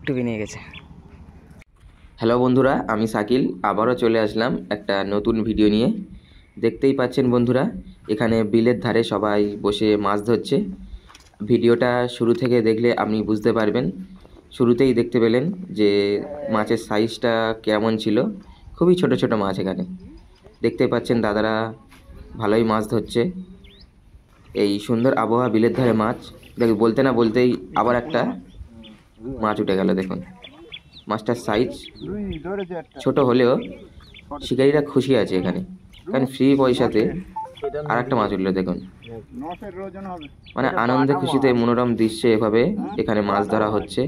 ডুবে নিয়ে গেছে। হ্যালো বন্ধুরা, আমি শাকিল আবারও চলে আসলাম একটা নতুন ভিডিও নিয়ে। দেখতেই পাচ্ছেন বন্ধুরা, এখানে বিলের ধারে সবাই বসে মাছ ধরছে। ভিডিওটা শুরু থেকে দেখলে আপনি বুঝতে পারবেন। শুরুতেই দেখতে পেলেন যে মাছের সাইজটা কেমন ছিল। খুবই ছোট ছোট মাছ এখানে দেখতে পাচ্ছেন। দাদারা ভালোই মাছ ধরছে। এই সুন্দর আবহাওয়া, বিলের ধারে মাছ দেখ, বলতে না বলতেই আবার একটা মাছ উঠে গেল। দেখুন মাছটার সাইজ ছোট হলেও শিকারীরা খুশি আছে এখানে, কারণ ফ্রি পয়সাতে আর একটা মাছ উঠলো। দেখুন মানে আনন্দে খুশিতে মনোরম দৃশ্যে এভাবে এখানে মাছ ধরা হচ্ছে।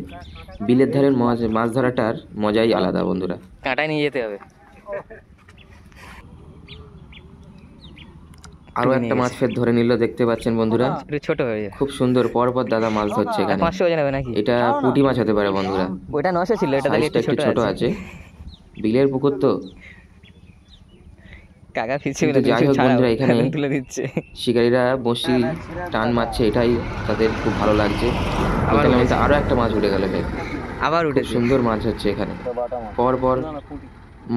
বিলের ধারের মাছ ধরাটার মজাই আলাদা বন্ধুরা। কাঁটায় নিয়ে যেতে হবে। আরো একটা মাছ ফের ধরে নিল, দেখতে পাচ্ছেন বন্ধুরা। ছোট হয়ে যায়, খুব সুন্দর পরপর দাদা মাছ ধরছে এখানে। 500 ওজন হবে নাকি? এটা পুঁটি মাছ হতে পারে বন্ধুরা। ওইটা 900 ছিল, এটা সাইজটা একটু ছোট আছে। বিলের পুকুর তো কাকা ফিরছে, যাই হোক বন্ধুরা, এখানে তুলে দিচ্ছে। শিকারীরা বসি টান মারছে, এটাই তাদের খুব ভালো লাগছে। আরো একটা মাছ উঠে গেল, আবার উঠে সুন্দর মাছ হচ্ছে এখানে, পর পর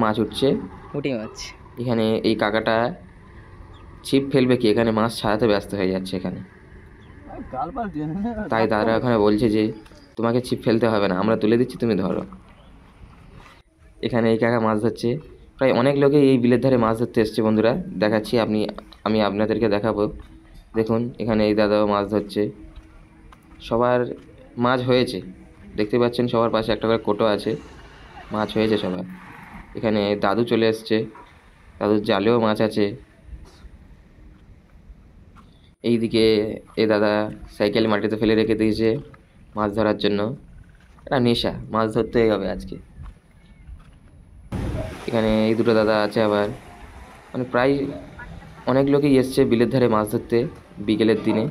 মাছ উঠছে। পুঁটি মাছ এখানে এই কাকাটা ছিপ ফেলবে কি, এখানে মাছ ছাড়াতে ব্যস্ত হয়ে যাচ্ছে এখানে। তাই দাদা ওখানে বলছে যে তোমাকে ছিপ ফেলতে হবে না, আমরা তুলে দিচ্ছি, তুমি ধরো। এখানে এই কাকা মাছ ধরছে। প্রায় অনেক লোকে এই বিলের ধারে মাছ ধরতে এসছে বন্ধুরা। দেখাচ্ছি আমি আপনাদেরকে দেখাবো। দেখুন এখানে এই দাদাও মাছ ধরছে। সবার মাছ হয়েছে, দেখতে পাচ্ছেন সবার পাশে একটা করে কোটো আছে। মাছ হয়েছে সবার। এখানে দাদু চলে এসছে, দাদুর জালেও মাছ আছে। এইদিকে এই দাদা সাইকেল মাটিতে ফেলে রেখে দিয়েছে মাছ ধরার জন্য। এটা নেশা, মাছ ধরতেই হবে আজকে। এখানে এই দুটো দাদা আছে আবার। মানে প্রায় অনেক লোকই এসছে বিলের ধারে মাছ ধরতে বিকেলের দিনে।